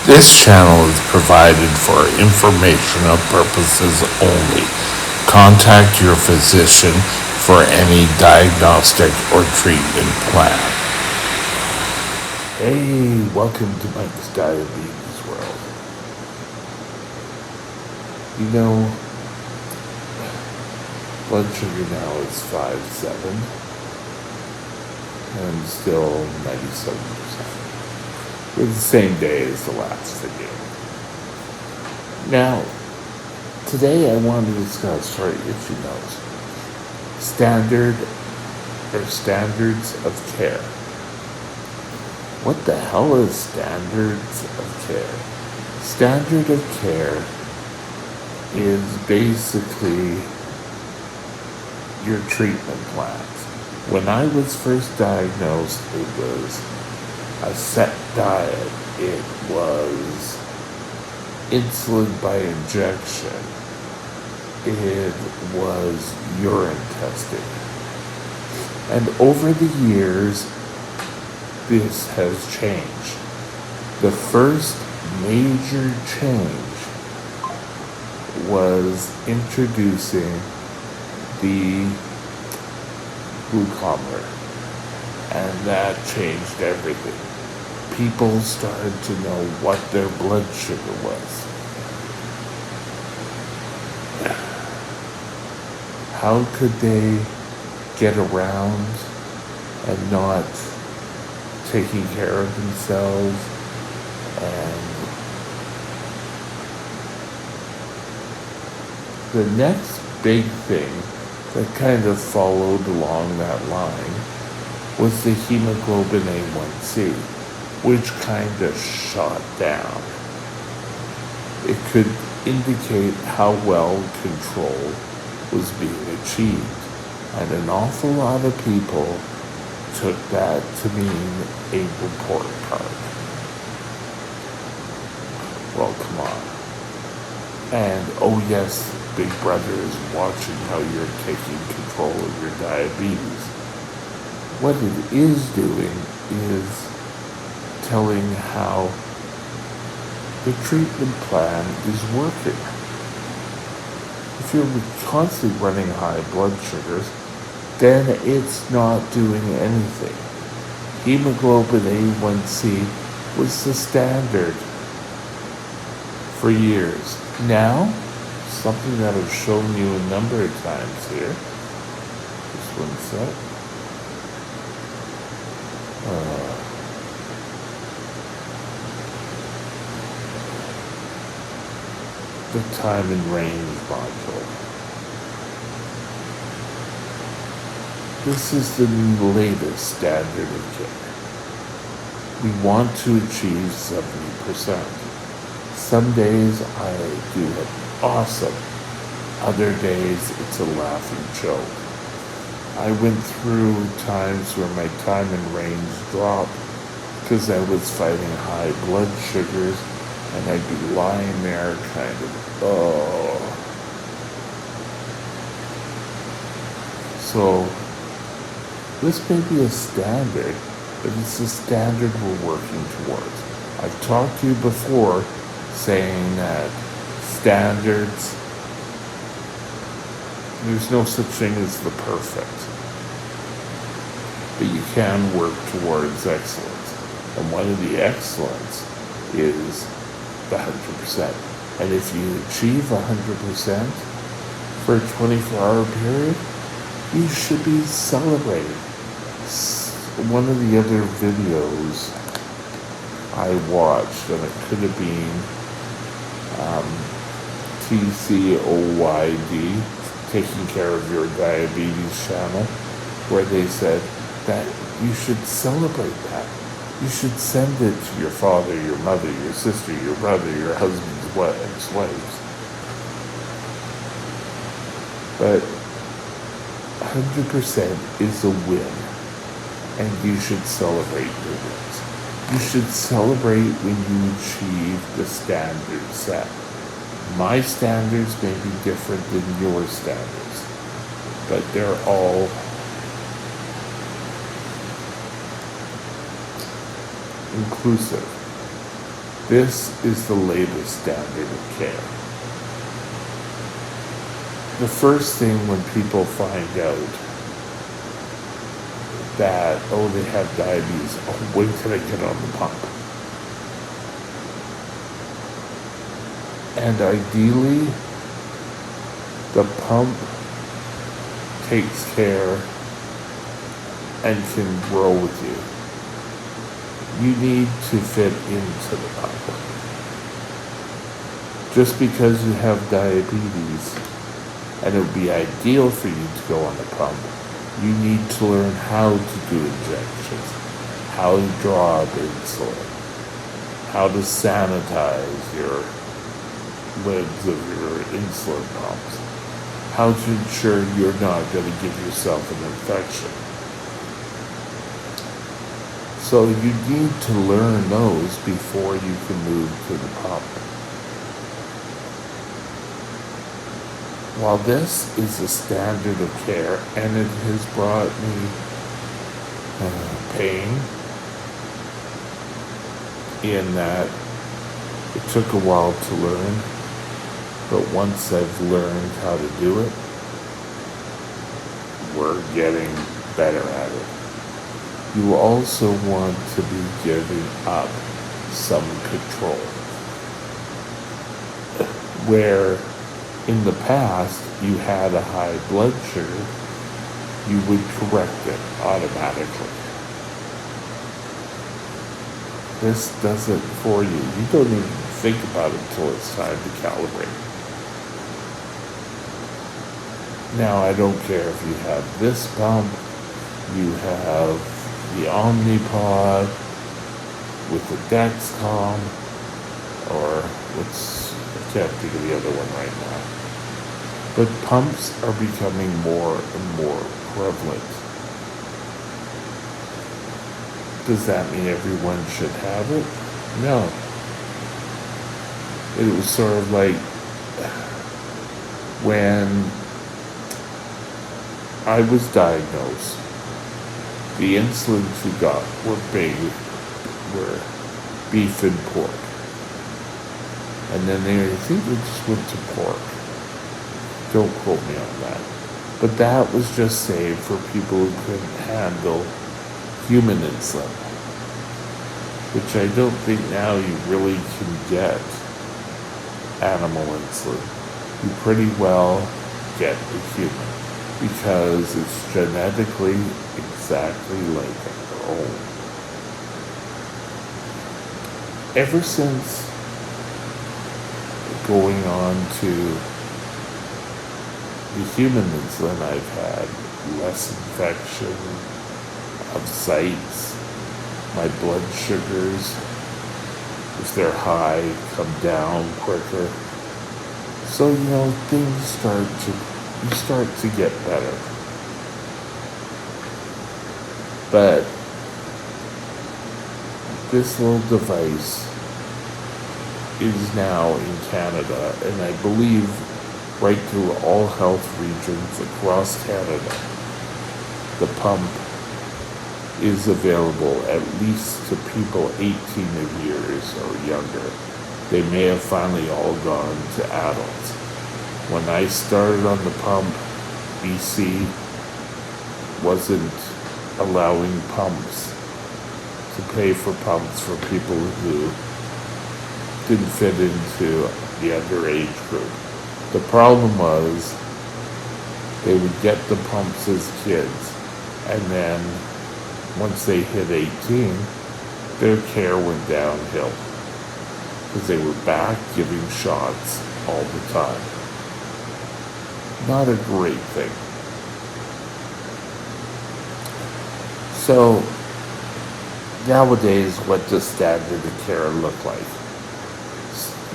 This channel is provided for informational purposes only. Contact your physician for any diagnostic or treatment plan. Hey, welcome to Mike's Diabetes World. You know, blood sugar now is 5.7 and still 97%. We're the same day as the last video. Now, today I want to discuss, sorry if you know, standards of care. What the hell is standards of care? Standard of care is basically your treatment plans. When I was first diagnosed, it was a set diet. It was insulin by injection. It was urine testing. And over the years, this has changed. The first major change was introducing the glucometer, and that changed everything. People started to know what their blood sugar was. How could they get around and not taking care of themselves? And the next big thing that kind of followed along that line was the hemoglobin A1C, which kind of shot down. It could indicate how well control was being achieved, and an awful lot of people took that to mean a report card. Well, come on. And oh yes, Big Brother is watching how you're taking control of your diabetes. What it is doing is telling how the treatment plan is working. If you're constantly running high blood sugars, then it's not doing anything. Hemoglobin A1C was the standard for years. Now, something that I've shown you a number of times here. Just one sec. The time and range module. This is the latest standard of care. We want to achieve 70%. Some days I do it awesome. Other days it's a laughing joke. I went through times where my time and range dropped because I was fighting high blood sugars, and I'd be lying there kind of, So, this may be a standard, but it's a standard we're working towards. I've talked to you before saying that standards, there's no such thing as the perfect, but you can work towards excellence. And one of the excellence is the 100%. And if you achieve 100% for a 24-hour period, you should be celebrating. One of the other videos I watched, and it could have been TCOYD, Taking Care of Your Diabetes channel, where they said that you should celebrate that. You should send it to your father, your mother, your sister, your brother, your husband's ex-wives. But 100% is a win, and you should celebrate your wins. You should celebrate when you achieve the standard set. My standards may be different than your standards, but they're all inclusive. This is the latest standard of care. The first thing when people find out that, oh, they have diabetes, oh, wait till I get on the pump. And ideally, the pump takes care and can grow with you. You need to fit into the pump. Just because you have diabetes, and it would be ideal for you to go on the pump, you need to learn how to do injections, how to draw up insulin, how to sanitize your lids of your insulin pumps, how to ensure you're not going to give yourself an infection. So you need to learn those before you can move to the pump. While this is a standard of care and it has brought me pain in that it took a while to learn, but once I've learned how to do it, we're getting better at it. You also want to be giving up some control. Where in the past you had a high blood sugar, you would correct it automatically. This does it for you. You don't even think about it until it's time to calibrate. Now, I don't care if you have this pump, you have the Omnipod with the Dexcom, or I can't think of the other one right now. But pumps are becoming more and more prevalent. Does that mean everyone should have it? No. It was sort of like when I was diagnosed, the insulins we got were beef and pork. And then I think they just went to pork. Don't quote me on that. But that was just saved for people who couldn't handle human insulin, which I don't think now you really can get animal insulin. You pretty well get the human because it's genetically exactly like our own. Ever since going on to the human insulin, I've had less infection of sites. My blood sugars, if they're high, come down quicker. So, things start to get better. But this little device is now in Canada, and I believe right through all health regions across Canada, the pump is available at least to people 18 years or younger. They may have finally all gone to adults. When I started on the pump, BC wasn't allowing pumps to pay for pumps for people who didn't fit into the underage group. The problem was they would get the pumps as kids, and then once they hit 18, their care went downhill because they were back giving shots all the time. Not a great thing. So nowadays, what does standard of care look like?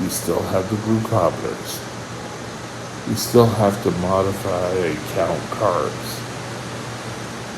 You still have the glucometers. You still have to modify and count carbs.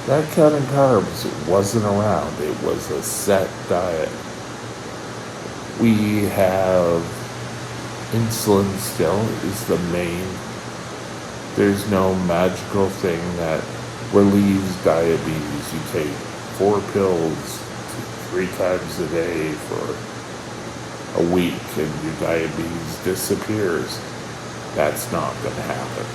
That counting carbs wasn't around. It was a set diet. We have insulin still is the main. There's no magical thing that relieves diabetes. You take 4 pills 3 times a day for a week and your diabetes disappears. That's not going to happen.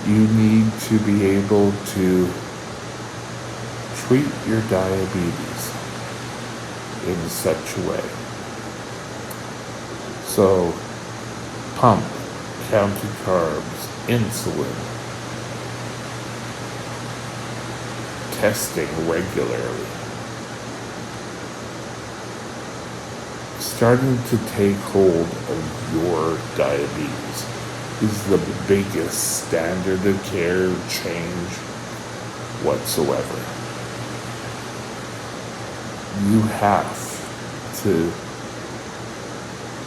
You need to be able to treat your diabetes in such a way. So, pump, counted carbs, insulin, testing regularly. Starting to take hold of your diabetes is the biggest standard of care change whatsoever. You have to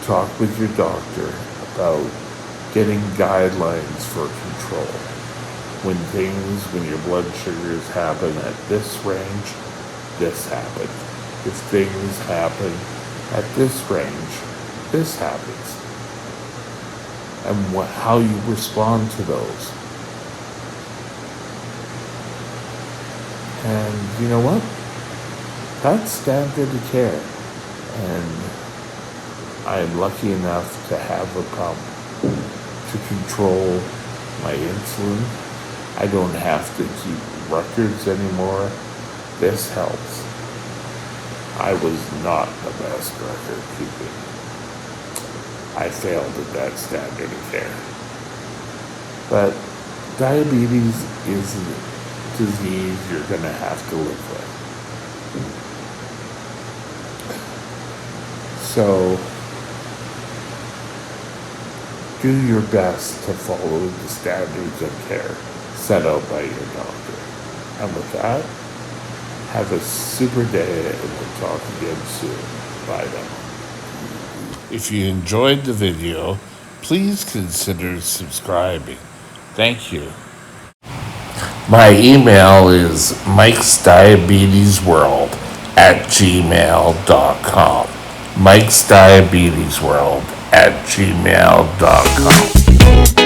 talk with your doctor about getting guidelines for control. When your blood sugars happen at this range, this happens. If things happen at this range, this happens. And how you respond to those. And you know what? That's standard of care. And I'm lucky enough to have a pump to control my insulin. I don't have to keep records anymore. This helps. I was not the best record keeping. I failed at that standard of care. But diabetes is a disease you're going to have to live with. So, do your best to follow the standards of care set out by your doctor. And with that, have a super day and we'll talk again soon. Bye now. If you enjoyed the video, please consider subscribing. Thank you. My email is mikesdiabetesworld@gmail.com. mikesdiabetesworld@gmail.com.